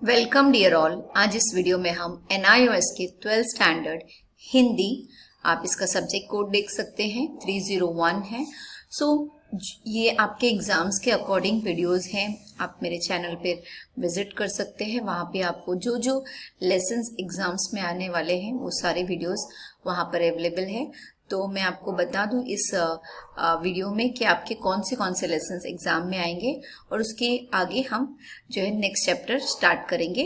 Welcome dear all. आज इस video में हम NIOS के 12th स्टैंडर्ड हिंदी, आप इसका सब्जेक्ट कोड देख सकते हैं 301 है। ये आपके एग्जाम्स के अकॉर्डिंग वीडियोस हैं। आप मेरे चैनल पर विजिट कर सकते हैं, वहाँ पे आपको जो जो लेसन्स एग्जाम्स में आने वाले हैं वो सारे वीडियोस वहाँ पर अवेलेबल है। तो मैं आपको बता दूं इस वीडियो में कि आपके कौन से लेसन्स एग्जाम में आएंगे और उसके आगे हम जो है नेक्स्ट चैप्टर स्टार्ट करेंगे।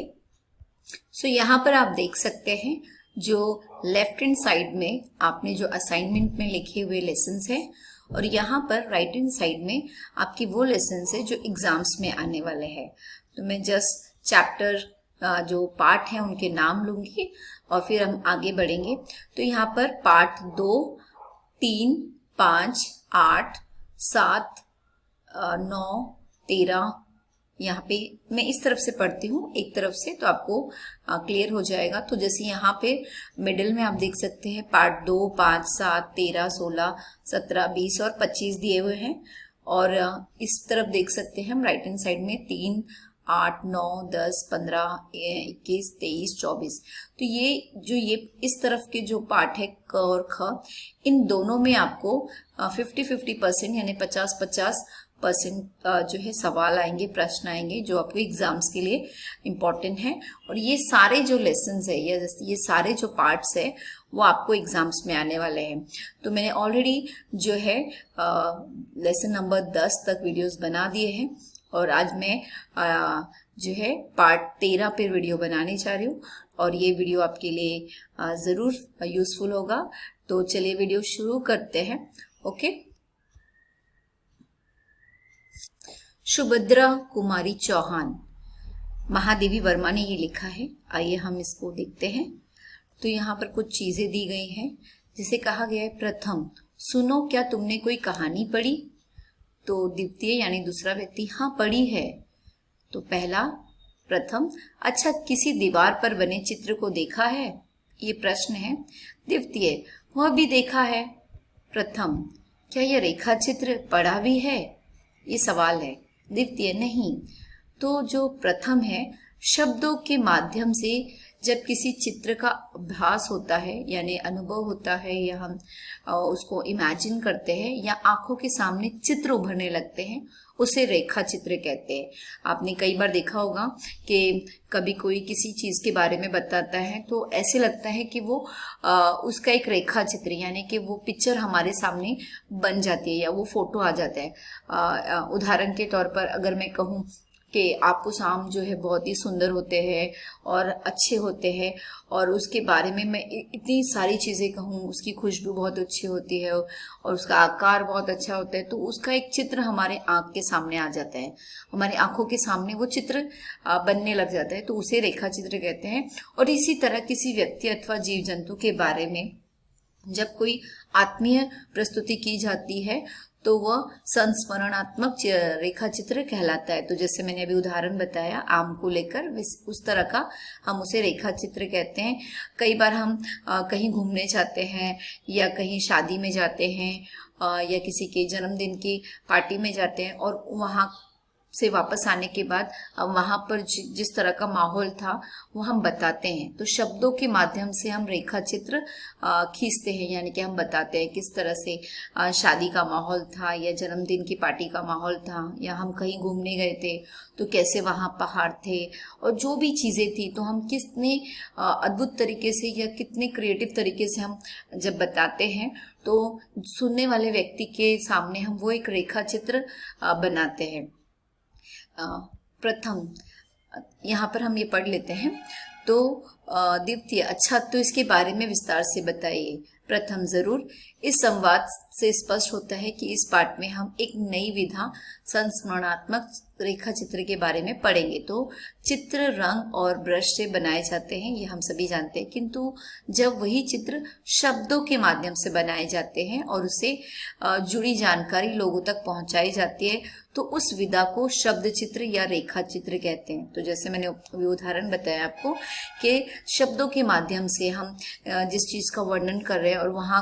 यहाँ पर आप देख सकते हैं जो लेफ्ट हैंड साइड में आपने जो असाइनमेंट में लिखे हुए लेसन्स हैं और यहाँ पर राइट हैंड साइड में आपकी वो लेसन्स है जो एग्जाम्स में आने वाले हैं। तो मैं जस्ट चैप्टर जो पार्ट है उनके नाम लूंगी और फिर हम आगे बढ़ेंगे। तो यहाँ पर पार्ट 2, 3, 5, 8, 7, 9, 13, यहाँ पे मैं इस तरफ से पढ़ती हूँ एक तरफ से, तो आपको क्लियर हो जाएगा। तो जैसे यहाँ पे मिडिल में आप देख सकते हैं पार्ट 2, 5, 7, 13, 16, 17, 20 और 25 दिए हुए हैं। और इस तरफ देख सकते हैं हम राइट हैंड साइड में 3, 8, 9, 10, 15, 21, 23, 24। तो ये इस तरफ के जो पार्ट है क और ख, इन दोनों में आपको 50-50% यानी 50-50% जो है सवाल आएंगे, प्रश्न आएंगे जो आपके एग्जाम्स के लिए इम्पोर्टेंट है। और ये सारे जो लेसन्स है या ये सारे जो पार्ट्स है वो आपको एग्जाम्स में आने वाले हैं। तो मैंने ऑलरेडी जो है लेसन नंबर 10 तक वीडियोस बना दिए हैं और आज मैं जो है पार्ट 13 पे वीडियो बनाने जा रही हूँ और ये वीडियो आपके लिए ज़रूर यूज़फुल होगा। तो चलिए वीडियो शुरू करते हैं। ओके। सुभद्रा कुमारी चौहान, महादेवी वर्मा ने ये लिखा है। आइए हम इसको देखते हैं। तो यहाँ पर कुछ चीज़ें दी गई हैं, जिसे कहा गया है प्रथम, सुनो क्या तुमने कोई कहानी पढ़ी? तो द्वितीय यानी दूसरा व्यक्ति, हाँ पढ़ी है। तो पहला प्रथम, अच्छा किसी दीवार पर बने चित्र को देखा है? ये प्रश्न है। द्वितीय, वह भी देखा है। प्रथम, क्या यह रेखा चित्र पढ़ा भी है? ये सवाल है। द्वितीय, नहीं। तो जो प्रथम है, शब्दों के माध्यम से जब किसी चित्र का अभ्यास होता है यानी अनुभव होता है या हम उसको इमेजिन करते हैं या आंखों के सामने चित्र उभरने लगते हैं, उसे रेखा चित्र कहते हैं। आपने कई बार देखा होगा कि कभी कोई किसी चीज़ के बारे में बताता है तो ऐसे लगता है कि वो उसका एक रेखा चित्र यानी कि वो पिक्चर हमारे सामने बन जाती है या वो फोटो आ जाता है। उदाहरण के तौर पर अगर मैं कहूँ कि आपूस आम जो है बहुत ही सुंदर होते हैं और अच्छे होते हैं और उसके बारे में मैं इतनी सारी चीज़ें कहूँ, उसकी खुशबू बहुत अच्छी होती है और उसका आकार बहुत अच्छा होता है, तो उसका एक चित्र हमारे आँख के सामने आ जाता है, हमारी आँखों के सामने वो चित्र बनने लग जाता है, तो उसे रेखा चित्र कहते हैं। और इसी तरह किसी व्यक्ति अथवा जीव जंतु के बारे में जब कोई आत्मीय प्रस्तुति की जाती है तो वह संस्मरणात्मक रेखा चित्र कहलाता है। तो जैसे मैंने अभी उदाहरण बताया आम को लेकर, उस तरह का हम उसे रेखा चित्र कहते हैं। कई बार हम कहीं घूमने जाते हैं या कहीं शादी में जाते हैं या किसी के जन्मदिन की पार्टी में जाते हैं और वहाँ से वापस आने के बाद वहाँ पर जिस तरह का माहौल था वो हम बताते हैं। तो शब्दों के माध्यम से हम रेखा चित्र खींचते हैं, यानी कि हम बताते हैं किस तरह से शादी का माहौल था या जन्मदिन की पार्टी का माहौल था या हम कहीं घूमने गए थे तो कैसे वहाँ पहाड़ थे और जो भी चीज़ें थी, तो हम कितने अद्भुत तरीके से या कितने क्रिएटिव तरीके से हम जब बताते हैं तो सुनने वाले व्यक्ति के सामने हम वो एक रेखा चित्र बनाते हैं। प्रथम, यहाँ पर हम ये पढ़ लेते हैं। तो द्वितीय, अच्छा तो इसके बारे में विस्तार से बताइए। प्रथम, जरूर। इस संवाद से स्पष्ट होता है कि इस पाठ में हम एक नई विधा संस्मरणात्मक रेखा चित्र के बारे में पढ़ेंगे। तो चित्र रंग और ब्रश से बनाए जाते हैं, ये हम सभी जानते हैं, किंतु जब वही चित्र शब्दों के माध्यम से बनाए जाते हैं और उससे जुड़ी जानकारी लोगों तक पहुंचाई जाती है तो उस विधा को शब्द चित्र या रेखा चित्र कहते हैं। तो जैसे मैंने उदाहरण बताया आपको कि शब्दों के माध्यम से हम जिस चीज़ का वर्णन कर रहे हैं और वहाँ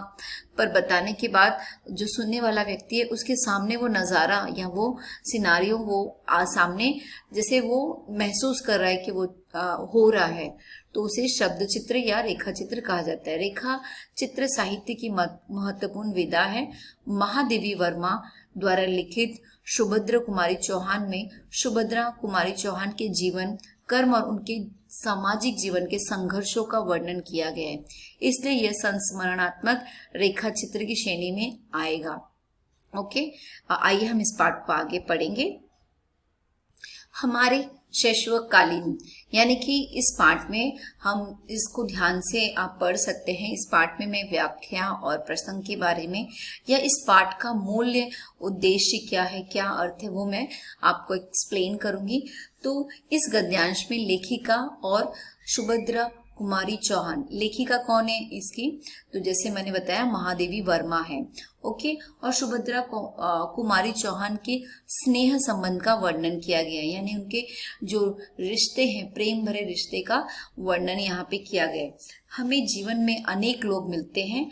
पर बताने के बाद जो सुनने वाला व्यक्ति है उसके सामने वो नज़ारा या वो सिनारियो वो सामने जैसे वो महसूस कर रहा है कि वो हो रहा है, तो उसे शब्द चित्र या रेखा चित्र कहा जाता है। रेखा चित्र साहित्य की महत्वपूर्ण विधा है। महादेवी वर्मा द्वारा लिखित सुभद्रा कुमारी चौहान में सुभद्रा कुमारी चौहान के जीवन, कर्म और उनके सामाजिक जीवन के संघर्षों का वर्णन किया गया है, इसलिए यह संस्मरणात्मक रेखा चित्र की श्रेणी में आएगा। ओके, आइए हम इस पाठ को आगे पढ़ेंगे। हमारे शैशवकालीन, यानी कि इस पाठ में हम इसको ध्यान से आप पढ़ सकते हैं। इस पाठ में मैं व्याख्या और प्रसंग के बारे में या इस पाठ का मूल्य उद्देश्य क्या है, क्या अर्थ है, वो मैं आपको एक्सप्लेन करूंगी। तो इस गद्यांश में लेखिका और सुभद्रा कुमारी चौहान, लेखिका कौन है इसकी, तो जैसे मैंने बताया महादेवी वर्मा है। ओके, और सुभद्रा कुमारी चौहान के स्नेह संबंध का वर्णन किया गया है, यानी उनके जो रिश्ते हैं, प्रेम भरे रिश्ते का वर्णन यहाँ पे किया गया है। हमें जीवन में अनेक लोग मिलते हैं,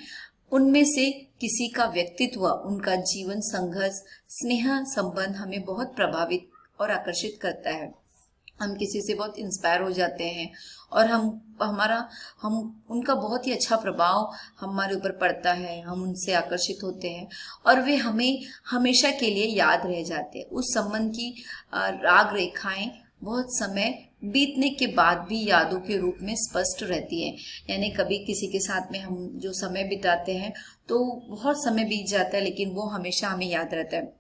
उनमें से किसी का व्यक्तित्व, उनका जीवन संघर्ष, स्नेह संबंध हमें बहुत प्रभावित और आकर्षित करता है। हम किसी से बहुत इंस्पायर हो जाते हैं और हम उनका बहुत ही अच्छा प्रभाव हमारे ऊपर पड़ता है, हम उनसे आकर्षित होते हैं और वे हमें हमेशा के लिए याद रह जाते हैं। उस संबंध की राग रेखाएं बहुत समय बीतने के बाद भी यादों के रूप में स्पष्ट रहती है, यानी कभी किसी के साथ में हम जो समय बिताते हैं तो बहुत समय बीत जाता है लेकिन वो हमेशा हमें याद रहता है।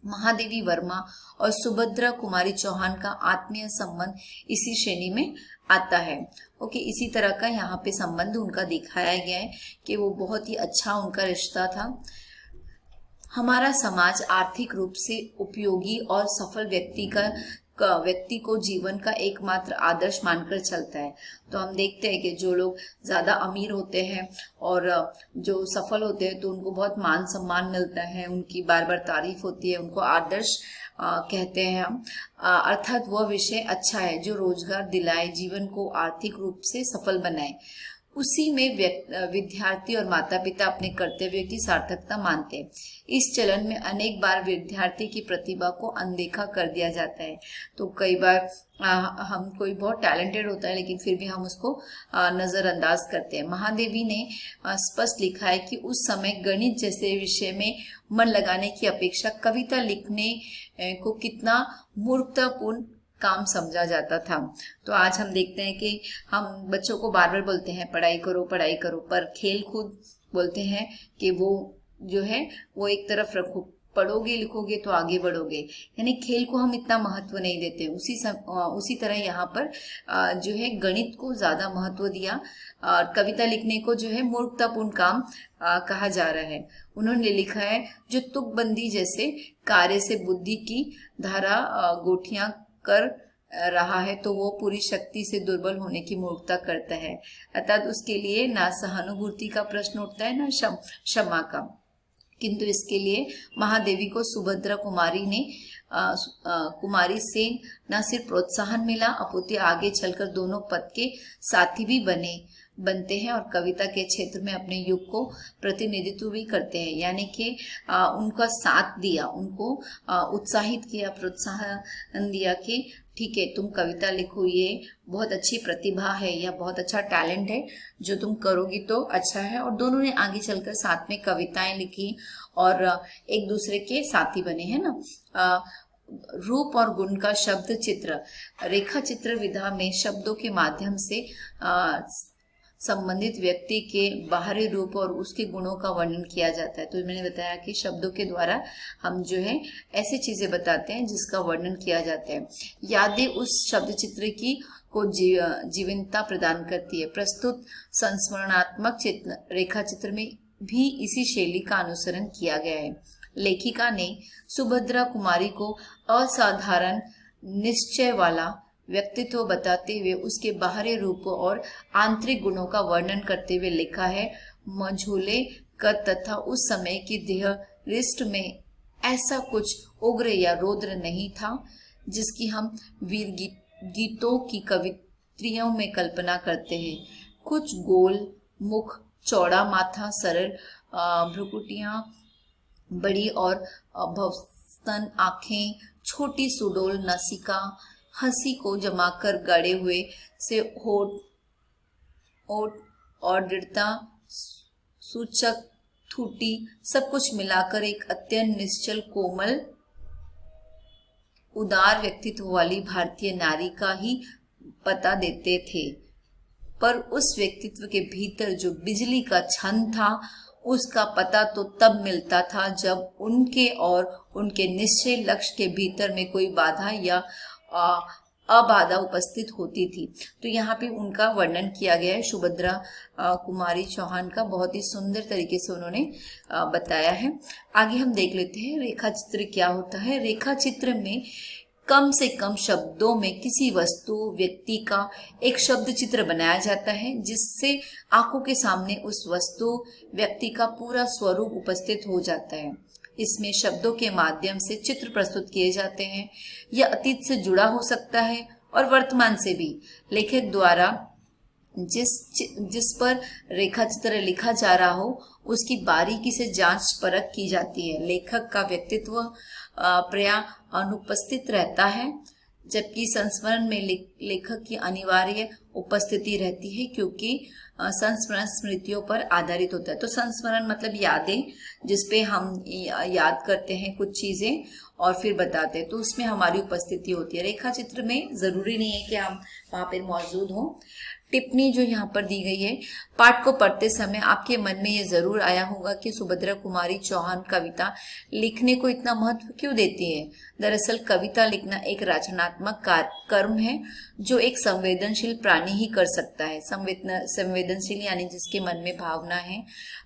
महादेवी वर्मा और सुभद्रा कुमारी चौहान का आत्मीय संबंध इसी श्रेणी में आता है। ओके, इसी तरह का यहाँ पे संबंध उनका दिखाया गया है कि वो बहुत ही अच्छा उनका रिश्ता था। हमारा समाज आर्थिक रूप से उपयोगी और सफल व्यक्ति को जीवन का एकमात्र आदर्श मानकर चलता है। तो हम देखते हैं कि जो लोग ज्यादा अमीर होते हैं और जो सफल होते हैं तो उनको बहुत मान सम्मान मिलता है, उनकी बार बार तारीफ होती है, उनको आदर्श कहते हैं हम। अर्थात वह विषय अच्छा है जो रोजगार दिलाए, जीवन को आर्थिक रूप से सफल बनाए। उसी में विद्यार्थी और माता पिता अपने कर्तव्य की सार्थकता मानते हैं। इस चलन में अनेक बार विद्यार्थी की प्रतिभा को अनदेखा कर दिया जाता है। तो कई बार हम कोई बहुत टैलेंटेड होता है लेकिन फिर भी हम उसको नजरअंदाज करते हैं। महादेवी ने स्पष्ट लिखा है कि उस समय गणित जैसे विषय में मन लगाने की अपेक्षा कविता लिखने को कितना मूर्खतापूर्ण काम समझा जाता था। तो आज हम देखते हैं कि हम बच्चों को बार बार बोलते हैं पढ़ाई करो पढ़ाई करो, पर खेल कूद बोलते हैं कि वो जो है वो एक तरफ रखो, पढ़ोगे लिखोगे तो आगे बढ़ोगे, यानी खेल को हम इतना महत्व नहीं देते। उसी तरह यहाँ पर जो है गणित को ज्यादा महत्व दिया, कविता लिखने को जो है मूर्खतापूर्ण काम कहा जा रहा है। उन्होंने लिखा है जो तुकबंदी जैसे कार्य से बुद्धि की धारा गोठियां कर रहा है तो वो पूरी शक्ति से दुर्बल होने की मूर्खता करता है, अर्थात उसके लिए ना सहानुभूति का प्रश्न उठता है ना क्षमा का। किंतु इसके लिए महादेवी को सुभद्रा कुमारी से न सिर्फ प्रोत्साहन मिला अपितु आगे चलकर दोनों पद के साथी भी बनते हैं और कविता के क्षेत्र में अपने युग को प्रतिनिधित्व भी करते हैं, यानी कि उनका साथ दिया, उनको उत्साहित किया, प्रोत्साहन दिया कि ठीक है तुम कविता लिखो, ये बहुत अच्छी प्रतिभा है या बहुत अच्छा टैलेंट है, जो तुम करोगी तो अच्छा है। और दोनों ने आगे चलकर साथ में कविताएं लिखी और एक दूसरे के साथी बने, है ना। रूप और गुण का शब्द चित्र, रेखा चित्र विधा में शब्दों के माध्यम से संबंधित व्यक्ति के बाहरी रूप और उसके गुणों का वर्णन किया जाता है। तो मैंने बताया कि शब्दों के द्वारा हम जो है ऐसी चीजें बताते हैं जिसका वर्णन किया जाता है। यादें उस शब्द चित्र की को जीवंतता प्रदान करती है। प्रस्तुत संस्मरणात्मक रेखा चित्र में भी इसी शैली का अनुसरण किया गया है। लेखिका ने सुभद्रा कुमारी को असाधारण निश्चय वाला व्यक्तित्व बताते हुए उसके बाहरी रूप और आंतरिक गुणों का वर्णन करते हुए लिखा है। मझोले कद तथा उस समय की देह रिष्ट में ऐसा कुछ उग्र या रौद्र नहीं था जिसकी हम वीर गीतों की स्त्रियों में कल्पना करते हैं। कुछ गोल मुख, चौड़ा माथा, सरल भ्रुकुटियां, बड़ी और भवस्तन आंखें, छोटी सुडौल नासिका, हंसी को जमाकर गड़े हुए से होठ और दृढ़ता सूचक ठूटी, सब कुछ मिलाकर एक अत्यंत निश्चल, कोमल, उदार व्यक्तित्व वाली भारतीय नारी का ही पता देते थे। पर उस व्यक्तित्व के भीतर जो बिजली का छन था, उसका पता तो तब मिलता था जब उनके और उनके निश्चय लक्ष्य के भीतर में कोई बाधा या अबाधा उपस्थित होती थी। तो यहाँ पे उनका वर्णन किया गया है। सुभद्रा कुमारी चौहान का बहुत ही सुंदर तरीके से उन्होंने बताया है। आगे हम देख लेते हैं रेखा चित्र क्या होता है। रेखा चित्र में कम से कम शब्दों में किसी वस्तु, व्यक्ति का एक शब्द चित्र बनाया जाता है, जिससे आंखों के सामने उस वस्तु, व्यक्ति का पूरा स्वरूप उपस्थित हो जाता है। इसमें शब्दों के माध्यम से चित्र प्रस्तुत किए जाते हैं। यह अतीत से जुड़ा हो सकता है और वर्तमान से भी। लेखक द्वारा जिस पर रेखा चित्र लिखा जा रहा हो, उसकी बारीकी से जांच परख की जाती है। लेखक का व्यक्तित्व प्रायः अनुपस्थित रहता है, जबकि संस्मरण में लेखक की अनिवार्य उपस्थिति रहती है, क्योंकि संस्मरण स्मृतियों पर आधारित होता है। तो संस्मरण मतलब यादें, जिसपे हम याद करते हैं कुछ चीजें और फिर बताते हैं, तो उसमें हमारी उपस्थिति होती है। रेखा चित्र में जरूरी नहीं है कि हम वहां पर मौजूद हों। टिप्पणी जो यहाँ पर दी गई है, पाठ को पढ़ते समय आपके मन में ये जरूर आया होगा कि सुभद्रा कुमारी चौहान कविता लिखने को इतना महत्व क्यों देती है। दरअसल कविता लिखना एक रचनात्मक कर्म है, जो एक संवेदनशील प्राणी ही कर सकता है। संवेदनशील यानी जिसके मन में भावना है,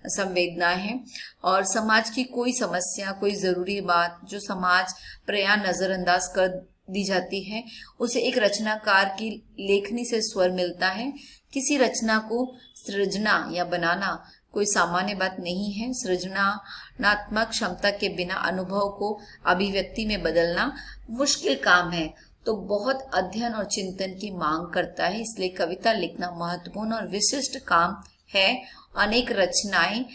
संवेदना है, और समाज की कोई समस्या, कोई जरूरी बात जो समाज प्रायः नजरअंदाज कर दी जाती है, उसे एक रचनाकार की लेखनी से स्वर मिलता है। किसी रचना को सृजना या बनाना कोई सामान्य बात नहीं है। सृजनात्मक क्षमता के बिना अनुभव को अभिव्यक्ति में बदलना मुश्किल काम है, तो बहुत अध्ययन और चिंतन की मांग करता है। इसलिए कविता लिखना महत्वपूर्ण और विशिष्ट काम है। अनेक रचनाएं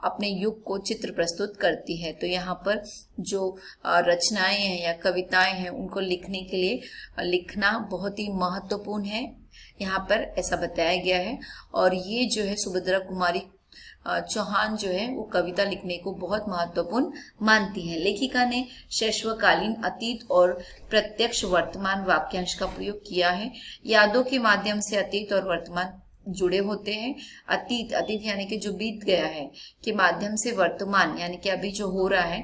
अपने युग को चित्र प्रस्तुत करती है। तो यहाँ पर जो रचनाएं हैं या कविताएं हैं, उनको लिखने के लिए लिखना बहुत ही महत्वपूर्ण है, यहाँ पर ऐसा बताया गया है। और ये जो है सुभद्रा कुमारी चौहान जो है वो कविता लिखने को बहुत महत्वपूर्ण मानती है। लेखिका ने शैशवकालीन, अतीत और प्रत्यक्ष वर्तमान वाक्यांश का प्रयोग किया है। यादों के माध्यम से अतीत और वर्तमान जुड़े होते हैं। अतीत यानी कि जो बीत गया है, के माध्यम से वर्तमान यानी कि अभी जो हो रहा है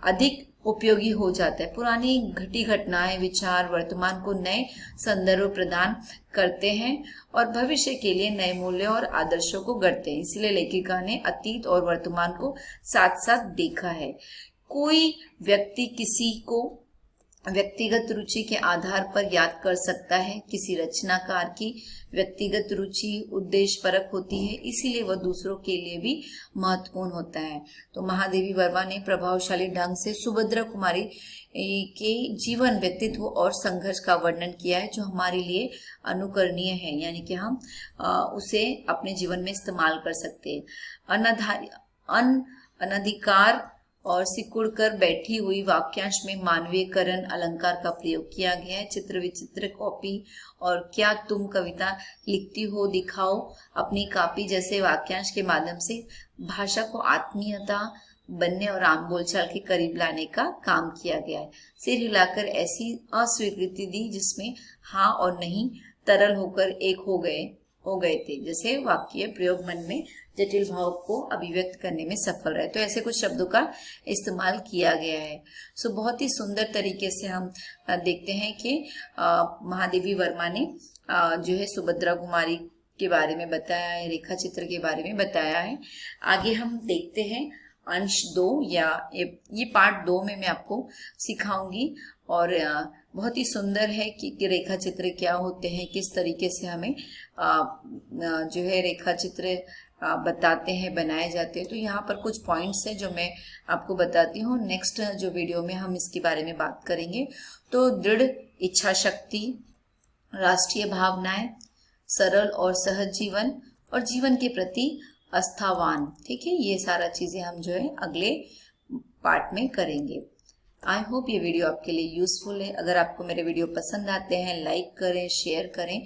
अधिक उपयोगी हो जाता है। पुरानी घटी घटनाएं, विचार वर्तमान को नए संदर्भ प्रदान करते हैं और भविष्य के लिए नए मूल्यों और आदर्शों को गढ़ते हैं। इसलिए लेखिका ने अतीत और वर्तमान को साथ साथ देखा है। कोई व्यक्ति किसी को व्यक्तिगत रुचि के आधार पर याद कर सकता है। किसी रचनाकार की व्यक्तिगत रुचि उद्देश्यपरक होती है, इसीलिए वह दूसरों के लिए भी महत्वपूर्ण होता है। तो महादेवी वर्मा ने प्रभावशाली ढंग से सुभद्रा कुमारी के जीवन, व्यक्तित्व और संघर्ष का वर्णन किया है, जो हमारे लिए अनुकरणीय है, यानी कि हम उसे अपने जीवन में इस्तेमाल कर सकते हैं। अनधिकार और सिकुड़कर बैठी हुई वाक्यांश में मानवीयकरण अलंकार का प्रयोग किया गया है। चित्र विचित्र कॉपी और क्या तुम कविता लिखती हो दिखाओ अपनी कॉपी जैसे वाक्यांश के माध्यम से भाषा को आत्मीयता बनने और आम बोलचाल के करीब लाने का काम किया गया है। सिर हिलाकर ऐसी अस्वीकृति दी जिसमें हाँ और नहीं तरल होकर एक हो गए थे, जैसे वाक्य प्रयोग मन में जटिल भाव को अभिव्यक्त करने में सफल रहे। तो ऐसे कुछ शब्दों का इस्तेमाल किया गया है। सो बहुत ही सुंदर तरीके से हम देखते हैं कि महादेवी वर्मा ने जो है सुभद्रा कुमारी के बारे में बताया है, रेखा चित्र के बारे में बताया है। आगे हम देखते हैं अंश 2 या ये पार्ट 2 में मैं आपको सिखाऊंगी। और बहुत ही सुंदर है कि रेखा चित्र क्या होते हैं, किस तरीके से हमें जो है रेखा चित्र बताते हैं, बनाए जाते हैं। तो यहाँ पर कुछ पॉइंट्स हैं जो मैं आपको बताती हूँ। नेक्स्ट जो वीडियो में हम इसके बारे में बात करेंगे। तो दृढ़ इच्छा शक्ति, राष्ट्रीय भावनाएं, सरल और सहज जीवन और जीवन के प्रति आस्थावान। ठीक है, ये सारा चीजें हम जो है अगले पार्ट में करेंगे। आई होप ये वीडियो आपके लिए यूजफुल है। अगर आपको मेरे वीडियो पसंद आते हैं लाइक करें, शेयर करें।